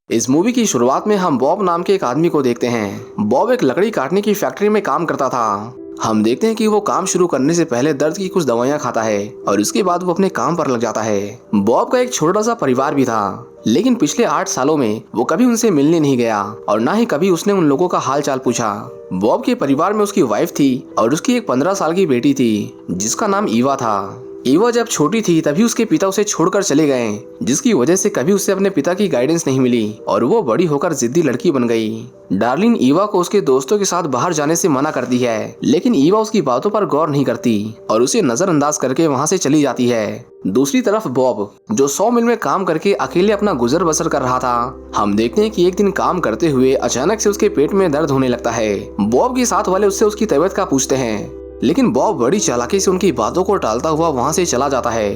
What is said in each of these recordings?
इस मूवी की शुरुआत में हम बॉब नाम के एक आदमी को देखते हैं। बॉब एक लकड़ी काटने की फैक्ट्री में काम करता था। हम देखते हैं कि वो काम शुरू करने से पहले दर्द की कुछ दवाइयां खाता है और उसके बाद वो अपने काम पर लग जाता है। बॉब का एक छोटा सा परिवार भी था, लेकिन पिछले 8 सालों में वो कभी उनसे मिलने नहीं गया और ना ही कभी उसने उन लोगों का हाल चाल पूछा। बॉब के परिवार में उसकी वाइफ थी और उसकी एक 15 साल की बेटी थी जिसका नाम ईवा था। ईवा जब छोटी थी तभी उसके पिता उसे छोड़कर चले गए, जिसकी वजह से कभी उसे अपने पिता की गाइडेंस नहीं मिली और वो बड़ी होकर जिद्दी लड़की बन गई। डार्लिन ईवा को उसके दोस्तों के साथ बाहर जाने से मना करती है, लेकिन ईवा उसकी बातों पर गौर नहीं करती और उसे नजरअंदाज करके वहाँ से चली जाती है। दूसरी तरफ बॉब, जो 100 मिल में काम करके अकेले अपना गुजर बसर कर रहा था, हम देखते हैं कि एक दिन काम करते हुए अचानक से उसके पेट में दर्द होने लगता है। बॉब के साथ वाले उससे उसकी तबीयत का पूछते हैं, लेकिन बॉब बड़ी चालाकी से उनकी बातों को टालता हुआ वहाँ से चला जाता है।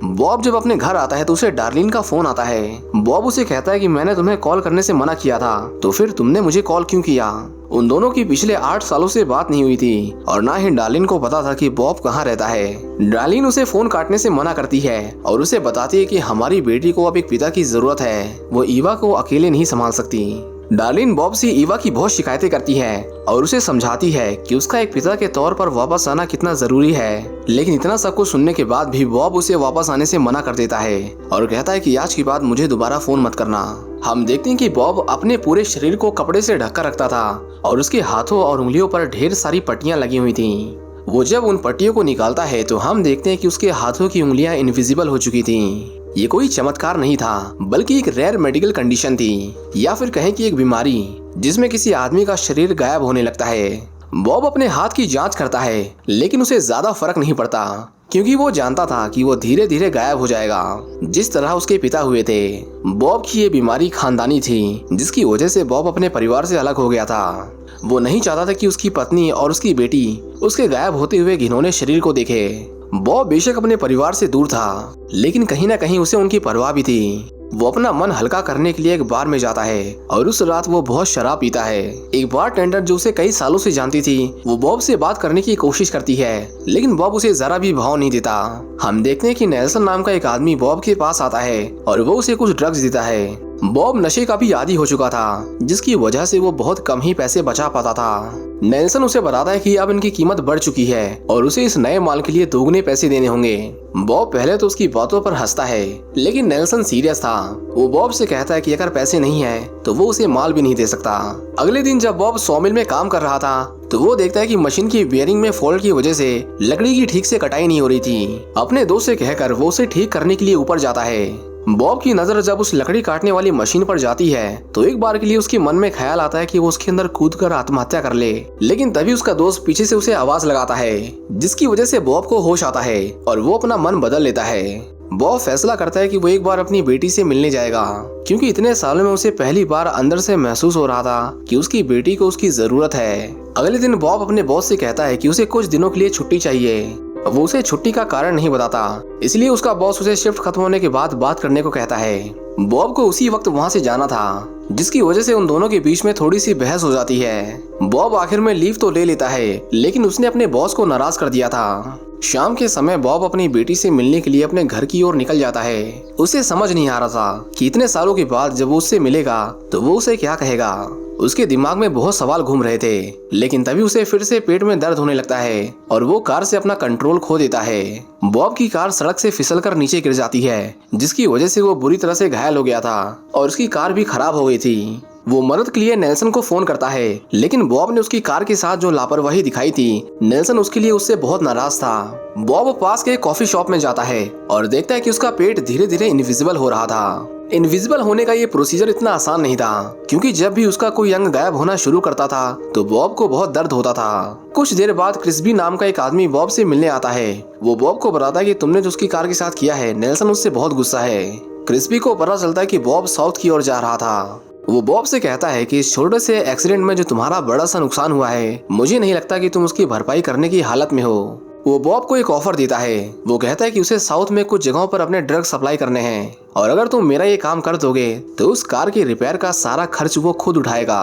बॉब जब अपने घर आता है तो उसे डार्लिन का फोन आता है। बॉब उसे कहता है कि मैंने तुम्हें कॉल करने से मना किया था, तो फिर तुमने मुझे कॉल क्यों किया। उन दोनों की पिछले 8 सालों से बात नहीं हुई थी और ना ही डार्लिन को पता था कि बॉब कहाँ रहता है। डार्लिन उसे फोन काटने से मना करती है और उसे बताती है कि हमारी बेटी को अब एक पिता की जरूरत है, वो ईवा को अकेले नहीं संभाल सकती। डार्लिन बॉब से ईवा की बहुत शिकायतें करती है और उसे समझाती है कि उसका एक पिता के तौर पर वापस आना कितना जरूरी है, लेकिन इतना सब कुछ सुनने के बाद भी बॉब उसे वापस आने से मना कर देता है और कहता है कि आज के बाद मुझे दोबारा फोन मत करना। हम देखते हैं कि बॉब अपने पूरे शरीर को कपड़े से ढककर रखता था और उसके हाथों और उंगलियों पर ढेर सारी पट्टियां लगी हुई थी। वो जब उन पट्टियों को निकालता है तो हम देखते हैं कि उसके हाथों की उंगलियां इनविजिबल हो चुकी थी। ये कोई चमत्कार नहीं था, बल्कि एक रेयर मेडिकल कंडीशन थी, या फिर कहें कि एक बीमारी जिसमें किसी आदमी का शरीर गायब होने लगता है। बॉब अपने हाथ की जांच करता है, लेकिन उसे ज्यादा फर्क नहीं पड़ता क्योंकि वो जानता था कि वो धीरे धीरे गायब हो जाएगा, जिस तरह उसके पिता हुए थे। बॉब की ये बीमारी खानदानी थी, जिसकी वजह से बॉब अपने परिवार से अलग हो गया था। वो नहीं चाहता था कि उसकी पत्नी और उसकी बेटी उसके गायब होते हुए घिनौने शरीर को देखे। बॉब बेशक अपने परिवार से दूर था, लेकिन कहीं ना कहीं उसे उनकी परवाह भी थी। वो अपना मन हल्का करने के लिए एक बार में जाता है और उस रात वो बहुत शराब पीता है। एक बारटेंडर जो उसे कई सालों से जानती थी, वो बॉब से बात करने की कोशिश करती है, लेकिन बॉब उसे जरा भी भाव नहीं देता। हम देखते हैं कि नेल्सन नाम का एक आदमी बॉब के पास आता है और वो उसे कुछ ड्रग्स देता है। बॉब नशे का भी आदी हो चुका था, जिसकी वजह से वो बहुत कम ही पैसे बचा पाता था। नेल्सन उसे बताता है कि अब इनकी कीमत बढ़ चुकी है और उसे इस नए माल के लिए दोगुने पैसे देने होंगे। बॉब पहले तो उसकी बातों पर हंसता है, लेकिन नेल्सन सीरियस था। वो बॉब से कहता है कि अगर पैसे नहीं है तो वो उसे माल भी नहीं दे सकता। अगले दिन जब बॉब सॉमिल में काम कर रहा था तो वो देखता है कि मशीन की बेयरिंग में फॉल्ट की वजह से लकड़ी की ठीक से कटाई नहीं हो रही थी। अपने दोस्त से कहकर वो उसे ठीक करने के लिए ऊपर जाता है। बॉब की नजर जब उस लकड़ी काटने वाली मशीन पर जाती है तो एक बार के लिए उसके मन में ख्याल आता है कि वो उसके अंदर कूदकर आत्महत्या कर ले, लेकिन तभी उसका दोस्त पीछे से उसे आवाज लगाता है, जिसकी वजह से बॉब को होश आता है और वो अपना मन बदल लेता है। बॉब फैसला करता है कि वो एक बार अपनी बेटी से मिलने जाएगा, क्योंकि इतने सालों में उसे पहली बार अंदर से महसूस हो रहा था कि उसकी बेटी को उसकी जरूरत है। अगले दिन बॉब अपने बॉस से कहता है कि उसे कुछ दिनों के लिए छुट्टी चाहिए। वो उसे छुट्टी का कारण नहीं बताता, इसलिए उसका बॉस उसे शिफ्ट खत्म होने के बाद बात करने को कहता है। बॉब को उसी वक्त वहाँ से जाना था, जिसकी वजह से उन दोनों के बीच में थोड़ी सी बहस हो जाती है। बॉब आखिर में लीव तो ले लेता है, लेकिन उसने अपने बॉस को नाराज कर दिया था। शाम के समय बॉब अपनी बेटी से मिलने के लिए अपने घर की ओर निकल जाता है। उसे समझ नहीं आ रहा था कि इतने सालों के बाद जब वो उससे मिलेगा तो वो उसे क्या कहेगा। उसके दिमाग में बहुत सवाल घूम रहे थे, लेकिन तभी उसे फिर से पेट में दर्द होने लगता है और वो कार से अपना कंट्रोल खो देता है। बॉब की कार सड़क से फिसलकर नीचे गिर जाती है, जिसकी वजह से वो बुरी तरह से घायल हो गया था और उसकी कार भी खराब हो गई थी। वो मदद के लिए नेल्सन को फोन करता है, लेकिन बॉब ने उसकी कार के साथ जो लापरवाही दिखाई थी, नेल्सन उसके लिए उससे बहुत नाराज था। बॉब पास के कॉफी शॉप में जाता है और देखता है कि उसका पेट धीरे धीरे इनविजिबल हो रहा था। इनविजिबल होने का ये प्रोसीजर इतना आसान नहीं था, क्योंकि जब भी उसका कोई अंग गायब होना शुरू करता था तो बॉब को बहुत दर्द होता था। कुछ देर बाद क्रिस्बी नाम का एक आदमी बॉब से मिलने आता है। वो बॉब को बताता है कि तुमने जो उसकी कार के साथ किया है, नेल्सन उससे बहुत गुस्सा है। क्रिस्बी को पता चलता है कि बॉब साउथ की ओर जा रहा था। वो बॉब से कहता है कि इस छोटे से एक्सीडेंट में जो तुम्हारा बड़ा सा नुकसान हुआ है, मुझे नहीं लगता कि तुम उसकी भरपाई करने की हालत में हो। वो बॉब को एक ऑफर देता है। वो कहता है कि उसे साउथ में कुछ जगहों पर अपने ड्रग सप्लाई करने हैं और अगर तुम मेरा ये काम कर दोगे तो उस कार के रिपेयर का सारा खर्च वो खुद उठाएगा।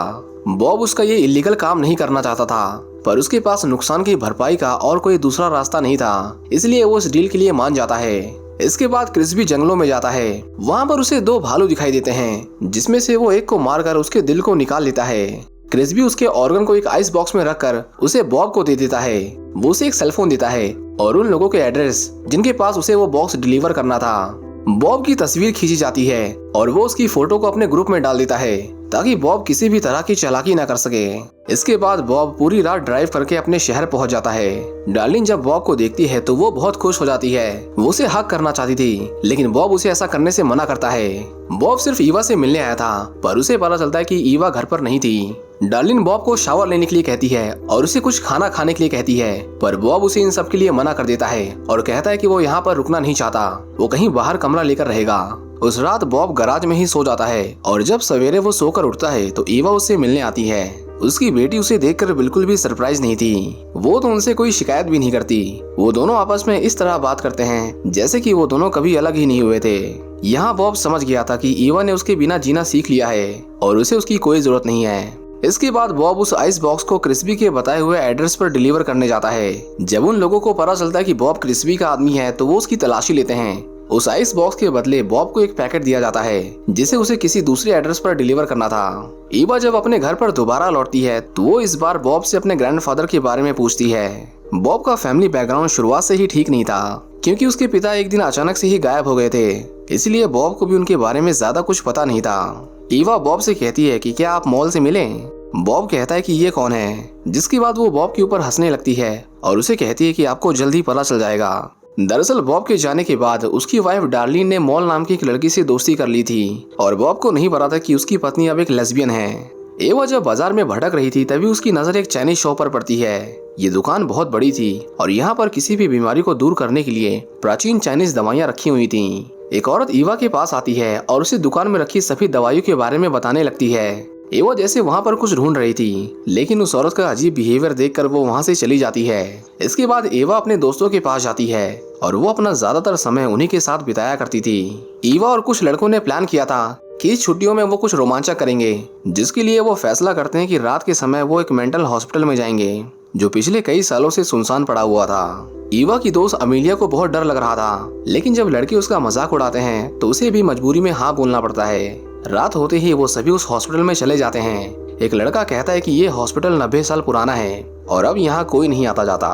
बॉब उसका ये इलीगल काम नहीं करना चाहता था, पर उसके पास नुकसान की भरपाई का और कोई दूसरा रास्ता नहीं था, इसलिए वो इस डील के लिए मान जाता है। इसके बाद क्रिस भी जंगलों में जाता है। वहाँ पर उसे 2 भालू दिखाई देते हैं, जिसमें से वो एक को मारकर उसके दिल को निकाल लेता है। क्रिस भी उसके ऑर्गन को एक आइस बॉक्स में रखकर उसे बॉब को दे देता है। वो उसे एक सेलफोन देता है और उन लोगों के एड्रेस जिनके पास उसे वो बॉक्स डिलीवर करना था। बॉब की तस्वीर खींची जाती है और वो उसकी फोटो को अपने ग्रुप में डाल देता है ताकि बॉब किसी भी तरह की चालाकी न कर सके। इसके बाद बॉब पूरी रात ड्राइव करके अपने शहर पहुंच जाता है। डार्लिन जब बॉब को देखती है तो वो बहुत खुश हो जाती है। वो उसे हक करना चाहती थी, लेकिन बॉब उसे ऐसा करने से मना करता है। बॉब सिर्फ ईवा से मिलने आया था, पर उसे पता चलता है कि ईवा घर पर नहीं थी। डार्लिन बॉब को शावर लेने के लिए कहती है और उसे कुछ खाना खाने के लिए कहती है, पर बॉब उसे इन सब के लिए मना कर देता है और कहता है कि वो यहाँ पर रुकना नहीं चाहता, वो कहीं बाहर कमरा लेकर रहेगा। उस रात बॉब गराज में ही सो जाता है और जब सवेरे वो सोकर उठता है तो ईवा उससे मिलने आती है। उसकी बेटी उसे देखकर बिल्कुल भी सरप्राइज नहीं थी। वो तो उनसे कोई शिकायत भी नहीं करती। वो दोनों आपस में इस तरह बात करते हैं जैसे कि वो दोनों कभी अलग ही नहीं हुए थे। यहाँ बॉब समझ गया था कि ईवा ने उसके बिना जीना सीख लिया है और उसे उसकी कोई जरूरत नहीं है। इसके बाद बॉब उस आइस बॉक्स को क्रिस्बी के बताए हुए एड्रेस पर डिलीवर करने जाता है। जब उन लोगों को पता चलता है कि बॉब क्रिस्बी का आदमी है तो वो उसकी तलाशी लेते हैं। उस आइस बॉक्स के बदले बॉब को एक पैकेट दिया जाता है जिसे उसे किसी दूसरे एड्रेस पर डिलीवर करना था। ईवा जब अपने घर पर दोबारा लौटती है तो वो इस बार बॉब से अपने ग्रैंडफादर के बारे में पूछती है। बॉब का फैमिली बैकग्राउंड शुरुआत से ही ठीक नहीं था, क्योंकि उसके पिता एक दिन अचानक से ही गायब हो गए थे, इसलिए बॉब को भी उनके बारे में ज्यादा कुछ पता नहीं था। ईवा बॉब से कहती है कि क्या आप मॉल से मिले। बॉब कहता है कि ये कौन है, जिसके बाद वो बॉब के ऊपर हंसने लगती है और उसे कहती है कि आपको जल्दी पता चल जाएगा। दरअसल बॉब के जाने के बाद उसकी वाइफ डार्लिन ने मॉल नाम की एक लड़की से दोस्ती कर ली थी और बॉब को नहीं पता था कि उसकी पत्नी अब एक लेस्बियन है। एवा जब बाजार में भटक रही थी तभी उसकी नजर एक चाइनीज शॉप पर पड़ती है। ये दुकान बहुत बड़ी थी और यहाँ पर किसी भी बीमारी को दूर करने के लिए प्राचीन चाइनीज दवाइयाँ रखी हुई थी। एक औरत ईवा के पास आती है और उसे दुकान में रखी सभी दवाइयों के बारे में बताने लगती है। एवा जैसे वहाँ पर कुछ ढूंढ रही थी, लेकिन उस औरत का अजीब बिहेवियर देखकर वो वहाँ से चली जाती है। इसके बाद एवा अपने दोस्तों के पास जाती है और वो अपना ज्यादातर समय उन्हीं के साथ बिताया करती थी। ईवा और कुछ लड़कों ने प्लान किया था कि इस छुट्टियों में वो कुछ रोमांचक करेंगे, जिसके लिए वो फैसला करते हैं कि रात के समय वो एक मेंटल हॉस्पिटल में जाएंगे जो पिछले कई सालों से सुनसान पड़ा हुआ था। ईवा की दोस्त अमीलिया को बहुत डर लग रहा था, लेकिन जब लड़के उसका मजाक उड़ाते हैं तो उसे भी मजबूरी में हाँ बोलना पड़ता है। रात होते ही वो सभी उस हॉस्पिटल में चले जाते हैं। एक लड़का कहता है कि ये हॉस्पिटल 90 साल पुराना है और अब यहाँ कोई नहीं आता जाता।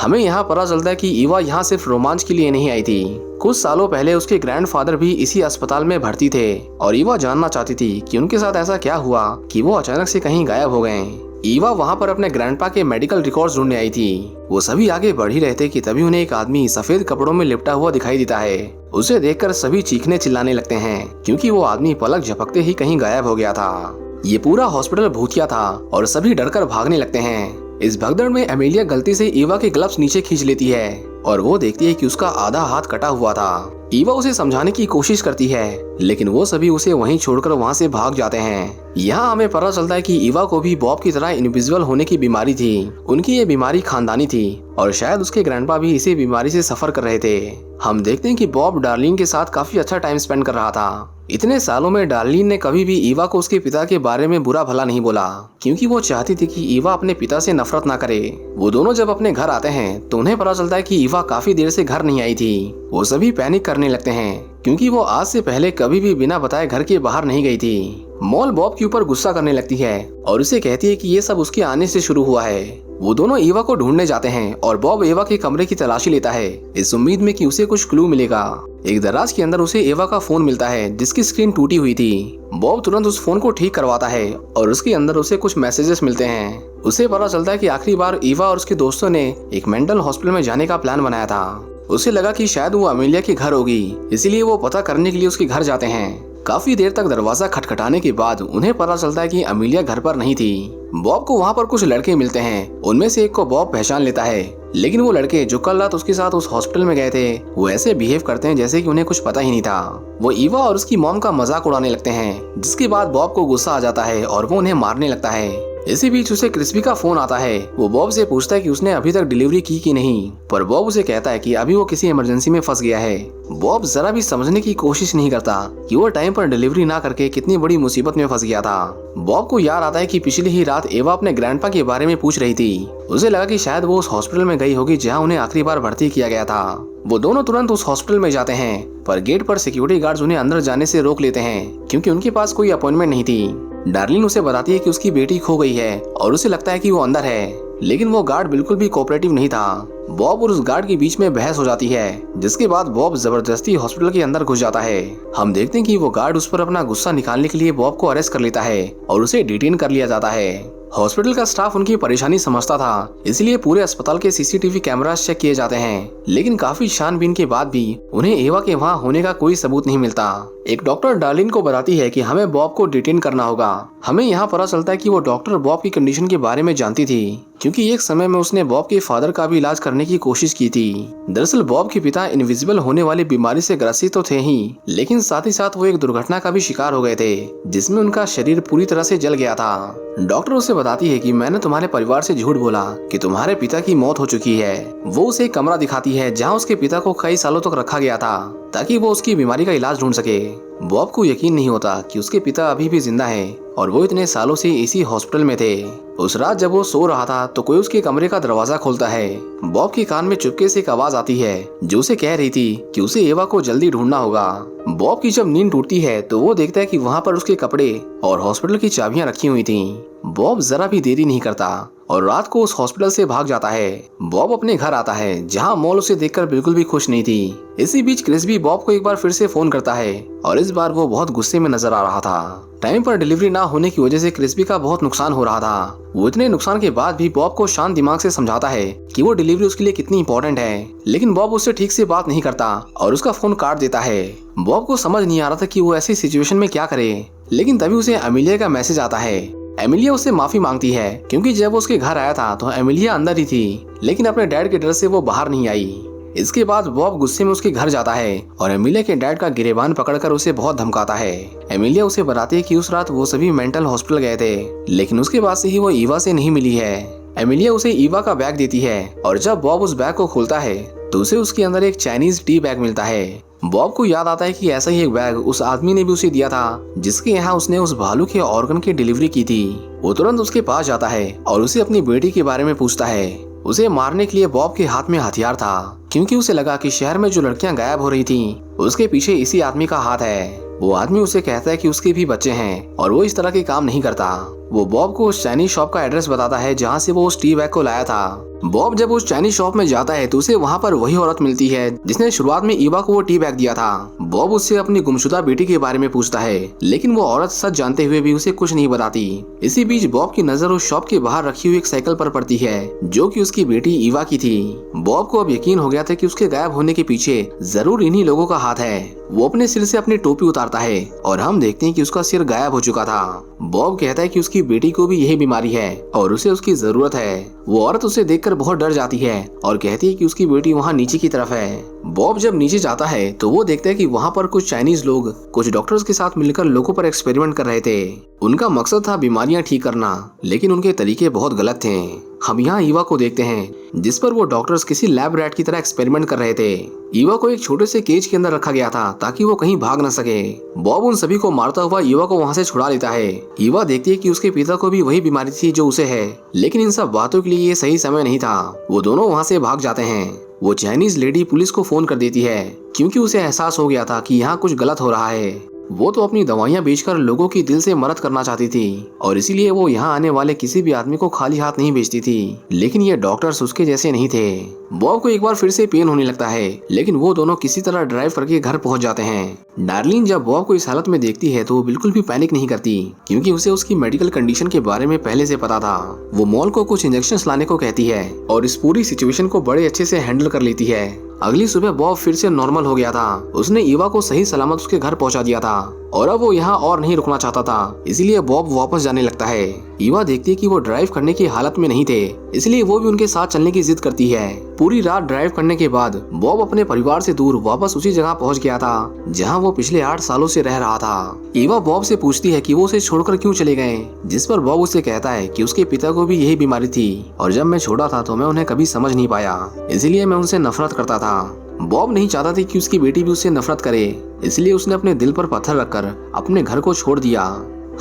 हमें यहाँ पता चलता है कि ईवा यहाँ सिर्फ रोमांच के लिए नहीं आई थी। कुछ सालों पहले उसके ग्रैंडफादर भी इसी अस्पताल में भर्ती थे और ईवा जानना चाहती थी कि उनके साथ ऐसा क्या हुआ कि वो अचानक से कहीं गायब हो गए। ईवा वहाँ पर अपने ग्रैंडपा के मेडिकल रिकॉर्ड्स ढूंढने आई थी। वो सभी आगे बढ़ ही रहे थे कि तभी उन्हें एक आदमी सफेद कपड़ों में लिपटा हुआ दिखाई देता है। उसे देखकर सभी चीखने चिल्लाने लगते हैं, क्योंकि वो आदमी पलक झपकते ही कहीं गायब हो गया था। ये पूरा हॉस्पिटल भूतिया था और सभी डरकर भागने लगते हैं। इस भगदड़ में एमिलिया गलती से ईवा के ग्लव्स नीचे खींच लेती है और वो देखती है कि उसका आधा हाथ कटा हुआ था। ईवा उसे समझाने की कोशिश करती है, लेकिन वो सभी उसे वहीं छोड़कर वहां से भाग जाते हैं। यहाँ हमें पता चलता है कि ईवा को भी बॉब की तरह इनविजिबल होने की बीमारी थी। उनकी ये बीमारी खानदानी थी और शायद उसके ग्रैंडपा भी इसी बीमारी से सफर कर रहे थे। हम देखते हैं कि बॉब डार्लिन के साथ काफी अच्छा टाइम स्पेंड कर रहा था। इतने सालों में डार्लिन ने कभी भी ईवा को उसके पिता के बारे में बुरा भला नहीं बोला, क्योंकि वो चाहती थी कि ईवा अपने पिता से नफरत ना करे। वो दोनों जब अपने घर आते हैं तो उन्हें पता चलता है कि ईवा काफी देर से घर नहीं आई थी। वो सभी पैनिक करने लगते हैं, क्योंकि वो आज से पहले कभी भी बिना बताए घर के बाहर नहीं गई थी। मॉल बॉब के ऊपर गुस्सा करने लगती है और उसे कहती है कि ये सब उसके आने से शुरू हुआ है। वो दोनों ईवा को ढूंढने जाते हैं और बॉब ईवा के कमरे की तलाशी लेता है, इस उम्मीद में कि उसे कुछ क्लू मिलेगा। एक दराज के अंदर उसे ईवा का फोन मिलता है जिसकी स्क्रीन टूटी हुई थी। बॉब तुरंत उस फोन को ठीक करवाता है और उसके अंदर उसे कुछ मैसेजेस मिलते हैं। उसे पता चलता है कि आखिरी बार ईवा और उसके दोस्तों ने एक मेंटल हॉस्पिटल में जाने का प्लान बनाया था। उसे लगा कि शायद वो अमीलिया के घर होगी, इसीलिए वो पता करने के लिए उसके घर जाते हैं। काफी देर तक दरवाजा खटखटाने के बाद उन्हें पता चलता है कि अमीलिया घर पर नहीं थी। बॉब को वहाँ पर कुछ लड़के मिलते हैं, उनमें से एक को बॉब पहचान लेता है, लेकिन वो लड़के जो कल रात उसके साथ उस हॉस्पिटल में गए थे वो ऐसे बिहेव करते हैं जैसे कि उन्हें कुछ पता ही नहीं था। वो ईवा और उसकी मॉम का मजाक उड़ाने लगते हैं, जिसके बाद बॉब को गुस्सा आ जाता है और वो उन्हें मारने लगता है। इसी बीच उसे क्रिस्पी का फोन आता है। वो बॉब से पूछता है कि उसने अभी तक डिलीवरी की कि नहीं, पर बॉब उसे कहता है कि अभी वो किसी इमरजेंसी में फंस गया है। बॉब जरा भी समझने की कोशिश नहीं करता कि वो टाइम पर डिलीवरी ना करके कितनी बड़ी मुसीबत में फंस गया था। बॉब को याद आता है कि पिछली ही रात एवा अपने ग्रैंडपा के बारे में पूछ रही थी। उसे लगा कि शायद वो उस हॉस्पिटल में गई होगी जहाँ उन्हें आखिरी बार भर्ती किया गया था। वो दोनों तुरंत उस हॉस्पिटल में जाते हैं, पर गेट पर सिक्योरिटी गार्ड्स उन्हें अंदर जाने से रोक लेते हैं क्योंकि उनके पास कोई अपॉइंटमेंट नहीं थी। डार्लिन उसे बताती है कि उसकी बेटी खो गई है और उसे लगता है कि वो अंदर है, लेकिन वो गार्ड बिल्कुल भी कोऑपरेटिव नहीं था। बॉब और उस गार्ड के बीच में बहस हो जाती है, जिसके बाद बॉब जबरदस्ती हॉस्पिटल के अंदर घुस जाता है। हम देखते हैं कि वो गार्ड उस पर अपना गुस्सा निकालने के लिए बॉब को अरेस्ट कर लेता है और उसे डिटेन कर लिया जाता है। हॉस्पिटल का स्टाफ उनकी परेशानी समझता था, इसलिए पूरे अस्पताल के सीसीटीवी कैमरास चेक किए जाते हैं, लेकिन काफी छानबीन के बाद भी उन्हें एवा के वहाँ होने का कोई सबूत नहीं मिलता। एक डॉक्टर डार्लिन को बताती है कि हमें बॉब को डिटेन करना होगा। हमें यहाँ पता चलता है कि वो डॉक्टर बॉब की कंडीशन के बारे में जानती थी, क्योंकि एक समय में उसने बॉब के फादर का भी इलाज करने की कोशिश की थी। दरअसल बॉब के पिता इनविजिबल होने वाली बीमारी से ग्रसित तो थे ही, लेकिन साथ ही साथ वो एक दुर्घटना का भी शिकार हो गए थे, जिसमें उनका शरीर पूरी तरह से जल गया था। डॉक्टर उसे बताती है कि मैंने तुम्हारे परिवार से झूठ बोला कि तुम्हारे पिता की मौत हो चुकी है। वो उसे एक कमरा दिखाती है जहाँ उसके पिता को कई सालों तक रखा गया था ताकि वो उसकी बीमारी का इलाज ढूंढ सके। बॉब को यकीन नहीं होता कि उसके पिता अभी भी जिंदा हैं और वो इतने सालों से इसी हॉस्पिटल में थे। उस रात जब वो सो रहा था तो कोई उसके कमरे का दरवाजा खोलता है। बॉब के कान में चुपके से एक आवाज आती है जो उसे कह रही थी कि उसे एवा को जल्दी ढूंढना होगा। बॉब की जब नींद टूटती है तो वो देखता है कि वहाँ पर उसके कपड़े और हॉस्पिटल की चाबियां रखी हुई थी। बॉब जरा भी देरी नहीं करता और रात को उस हॉस्पिटल से भाग जाता है। बॉब अपने घर आता है जहाँ मॉल उसे देखकर बिल्कुल भी खुश नहीं थी। इसी बीच क्रिस्पी बॉब को एक बार फिर से फोन करता है और इस बार वो बहुत गुस्से में नजर आ रहा था। टाइम पर डिलीवरी ना होने की वजह से क्रिस्पी का बहुत नुकसान हो रहा था। वो इतने नुकसान के बाद भी बॉब को शांत दिमाग से समझाता है कि वो डिलीवरी उसके लिए कितनी इंपॉर्टेंट है, लेकिन बॉब उससे ठीक से बात नहीं करता और उसका फोन काट देता है। बॉब को समझ नहीं आ रहा था कि वो ऐसी सिचुएशन में क्या करे, लेकिन तभी उसे एमिलिया का मैसेज आता है। एमिलिया उससे माफी मांगती है क्योंकि जब वो उसके घर आया था तो एमिलिया अंदर ही थी, लेकिन अपने डैड के डर से वो बाहर नहीं आई। इसके बाद बॉब गुस्से में उसके घर जाता है और एमिलिया के डैड का गिरेबान पकड़कर उसे बहुत धमकाता है। एमिलिया उसे बताती है कि उस रात वो सभी मेंटल हॉस्पिटल गए थे, लेकिन उसके बाद से ही वो ईवा से नहीं मिली है। एमिलिया उसे ईवा का बैग देती है और जब बॉब उस बैग को खोलता है तो उसे उसके अंदर एक चाइनीज टी बैग मिलता है। बॉब को याद आता है कि ऐसा ही एक बैग उस आदमी ने भी उसे दिया था जिसके यहाँ उसने उस भालू के ऑर्गन की डिलीवरी की थी। वो तुरंत उसके पास जाता है और उसे अपनी बेटी के बारे में पूछता है। उसे मारने के लिए बॉब के हाथ में हथियार था, क्योंकि उसे लगा कि शहर में जो लड़कियां गायब हो रही थीं, उसके पीछे इसी आदमी का हाथ है। वो आदमी उसे कहता है कि उसके भी बच्चे हैं और वो इस तरह के काम नहीं करता। वो बॉब को उस चाइनीज शॉप का एड्रेस बताता है जहाँ से वो उस टी बैग को लाया था। बॉब जब उस चाइनीज शॉप में जाता है तो उसे वहाँ पर वही औरत मिलती है जिसने शुरुआत में ईवा को वो टी बैग दिया था। बॉब उससे अपनी गुमशुदा बेटी के बारे में पूछता है, लेकिन वो औरत सच जानते हुए भी उसे कुछ नहीं बताती। इसी बीच बॉब की नजर उस शॉप के बाहर रखी हुई एक साइकिल पर पड़ती है जो कि उसकी बेटी ईवा की थी। बॉब को अब यकीन हो गया था कि उसके गायब होने के पीछे जरूर इन्हीं लोगों का हाथ है। वो अपने सिर से अपनी टोपी उतारता है और हम देखते हैं कि उसका सिर गायब हो चुका था। बॉब कहता है कि उसकी बेटी को भी यही बीमारी है और उसे उसकी जरूरत है। वो औरत उसे देखकर बहुत डर जाती है और कहती है कि उसकी बेटी वहाँ नीचे की तरफ है। बॉब जब नीचे जाता है तो वो देखता है कि वहाँ पर कुछ चाइनीज लोग कुछ डॉक्टर्स के साथ मिलकर लोगों पर एक्सपेरिमेंट कर रहे थे। उनका मकसद था बीमारियां ठीक करना, लेकिन उनके तरीके बहुत गलत थे। हम यहाँ ईवा को देखते हैं जिस पर वो डॉक्टर्स किसी लैब रैट की तरह एक्सपेरिमेंट कर रहे थे। ईवा को एक छोटे से केज के अंदर रखा गया था ताकि वो कहीं भाग न सके। बॉब उन सभी को मारता हुआ ईवा को वहाँ से छुड़ा लेता है। ईवा देखती है कि उसके पिता को भी वही बीमारी थी जो उसे है, लेकिन इन सब बातों के लिए ये सही समय नहीं था। वो दोनों वहाँ से भाग जाते हैं। वो चाइनीज लेडी पुलिस को फोन कर देती है क्योंकि उसे एहसास हो गया था कि यहाँ कुछ गलत हो रहा है। वो तो अपनी दवाइयाँ बेचकर लोगों की दिल से मदद करना चाहती थी और इसीलिए वो यहाँ आने वाले किसी भी आदमी को खाली हाथ नहीं भेजती थी, लेकिन ये डॉक्टर्स उसके जैसे नहीं थे। बॉब को एक बार फिर से पेन होने लगता है, लेकिन वो दोनों किसी तरह ड्राइव करके घर पहुंच जाते हैं। डार्लिन जब बॉब को इस हालत में देखती है तो वो बिल्कुल भी पैनिक नहीं करती क्योंकि उसे उसकी मेडिकल कंडीशन के बारे में पहले से पता था। वो मॉल को कुछ इंजेक्शन लाने को कहती है और इस पूरी सिचुएशन को बड़े अच्छे से हैंडल कर लेती है। अगली सुबह बॉब फिर से नॉर्मल हो गया था। उसने ईवा को सही सलामत उसके घर पहुंचा दिया था। और अब वो यहाँ और नहीं रुकना चाहता था, इसलिए बॉब वापस जाने लगता है। ईवा देखती है कि वो ड्राइव करने की हालत में नहीं थे, इसलिए वो भी उनके साथ चलने की जिद करती है। पूरी रात ड्राइव करने के बाद बॉब अपने परिवार से दूर वापस उसी जगह पहुंच गया था जहां वो पिछले 8 सालों से रह रहा था। ईवा बॉब से पूछती है कि वो उसे छोड़कर क्यों चले गए, जिस पर बॉब उसे कहता है कि उसके पिता को भी यही बीमारी थी और जब मैं छोटा था तो मैं उन्हें कभी समझ नहीं पाया, इसलिए मैं उनसे नफरत करता था। बॉब नहीं चाहता था कि उसकी बेटी भी उससे नफरत करे, इसलिए उसने अपने दिल पर पत्थर रखकर अपने घर को छोड़ दिया।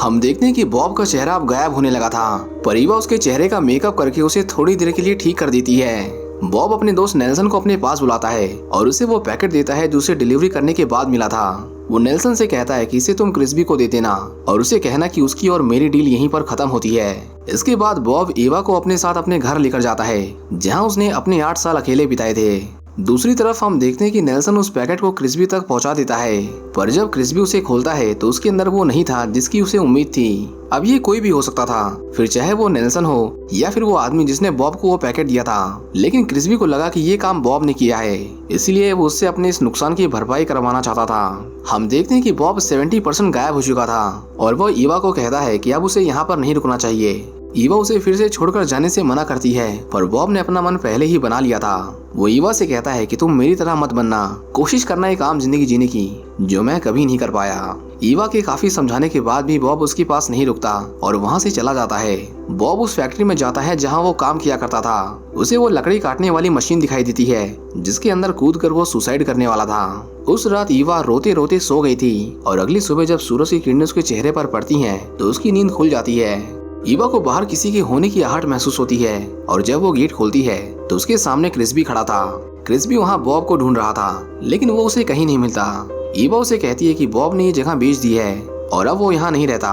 हम देखते हैं कि बॉब का चेहरा अब गायब होने लगा था, पर ईवा उसके चेहरे का मेकअप करके उसे थोड़ी देर के लिए ठीक कर देती है। बॉब अपने दोस्त नेल्सन को अपने पास बुलाता है और उसे वो पैकेट देता है जो उसे डिलीवरी करने के बाद मिला था। वो नेल्सन से कहता है कि इसे तुम क्रिस्बी को दे देना और उसे कहना कि उसकी और मेरी डील यहीं पर खत्म होती है। इसके बाद बॉब ईवा को अपने साथ अपने घर लेकर जाता है जहां उसने अपने 8 साल अकेले बिताए थे। दूसरी तरफ हम देखते हैं कि नेल्सन उस पैकेट को क्रिस्बी तक पहुंचा देता है, पर जब क्रिस्बी उसे खोलता है तो उसके अंदर वो नहीं था जिसकी उसे उम्मीद थी। अब ये कोई भी हो सकता था, फिर चाहे वो नेल्सन हो या फिर वो आदमी जिसने बॉब को वो पैकेट दिया था। लेकिन क्रिस्बी को लगा कि ये काम बॉब ने किया है, इसलिए वो उससे अपने इस नुकसान की भरपाई करवाना चाहता था। हम देखते हैं कि बॉब 70% गायब हो चुका था और वो ईवा को कहता है कि अब उसे यहाँ पर नहीं रुकना चाहिए। ईवा उसे फिर से छोड़कर जाने से मना करती है, पर बॉब ने अपना मन पहले ही बना लिया था। वो ईवा से कहता है कि तुम मेरी तरह मत बनना, कोशिश करना एक आम जिंदगी जीने की जो मैं कभी नहीं कर पाया। ईवा के काफी समझाने के बाद भी बॉब उसके पास नहीं रुकता और वहाँ से चला जाता है। बॉब उस फैक्ट्री में जाता है जहाँ वो काम किया करता था। उसे वो लकड़ी काटने वाली मशीन दिखाई देती है जिसके अंदर कूद कर वो सुसाइड करने वाला था। उस रात ईवा रोते रोते सो गई थी और अगली सुबह जब सूरज की किरणें उसके चेहरे पर पड़ती हैं तो उसकी नींद खुल जाती है। ईवा को बाहर किसी के होने की आहट महसूस होती है और जब वो गेट खोलती है तो उसके सामने क्रिस्बी खड़ा था। क्रिस्बी वहाँ बॉब को ढूंढ रहा था, लेकिन वो उसे कहीं नहीं मिलता। ईवा उसे कहती है कि बॉब ने ये जगह बेच दी है और अब वो यहाँ नहीं रहता।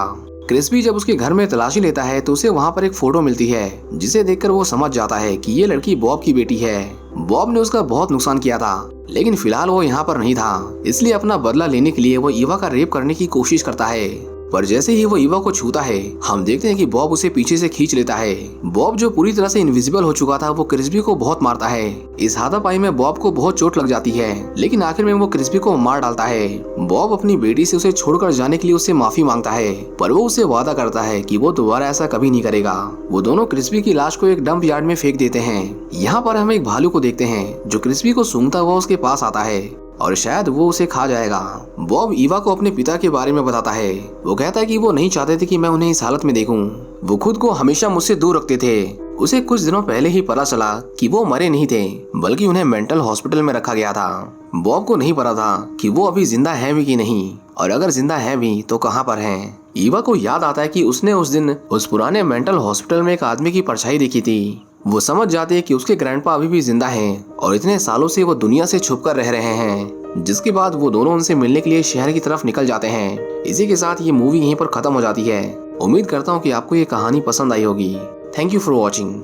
क्रिस्बी जब उसके घर में तलाशी लेता है तो उसे वहाँ पर एक फोटो मिलती है जिसे देखकर वो समझ जाता है कि ये लड़की बॉब की बेटी है। बॉब ने उसका बहुत नुकसान किया था, लेकिन फिलहाल वो यहाँ पर नहीं था, इसलिए अपना बदला लेने के लिए वो ईवा का रेप करने की कोशिश करता है। पर जैसे ही वो ईवा को छूता है हम देखते हैं कि बॉब उसे पीछे से खींच लेता है। बॉब जो पूरी तरह से इनविजिबल हो चुका था वो क्रिस्बी को बहुत मारता है। इस हाथापाई में बॉब को बहुत चोट लग जाती है, लेकिन आखिर में वो क्रिस्बी को मार डालता है। बॉब अपनी बेटी से उसे छोड़कर जाने के लिए उससे माफी मांगता है, पर वो उससे वादा करता है कि वो दोबारा ऐसा कभी नहीं करेगा। वो दोनों क्रिस्बी की लाश को एक डंप यार्ड में फेंक देते हैं। यहाँ पर हम एक भालू को देखते हैं जो क्रिस्बी को सूंघता हुआ उसके पास आता है और शायद वो उसे खा जाएगा। बॉब ईवा को अपने पिता के बारे में बताता है। वो कहता है कि वो नहीं चाहते थे कि मैं उन्हें इस हालत में देखूं। वो खुद को हमेशा मुझसे दूर रखते थे। उसे कुछ दिनों पहले ही पता चला कि वो मरे नहीं थे, बल्कि उन्हें मेंटल हॉस्पिटल में रखा गया था। बॉब को नहीं पता था कि वो अभी जिंदा है भी कि नहीं, और अगर जिंदा है भी तो कहाँ पर हैं। ईवा को याद आता है कि उसने उस दिन उस पुराने मेंटल हॉस्पिटल में एक आदमी की परछाई देखी थी। वो समझ जाते हैं कि उसके ग्रैंडपा अभी भी जिंदा हैं और इतने सालों से वो दुनिया से छुपकर रह रहे हैं। जिसके बाद वो दोनों उनसे मिलने के लिए शहर की तरफ निकल जाते हैं। इसी के साथ ये मूवी यहीं पर खत्म हो जाती है। उम्मीद करता हूँ कि आपको ये कहानी पसंद आई होगी। Thank you for watching.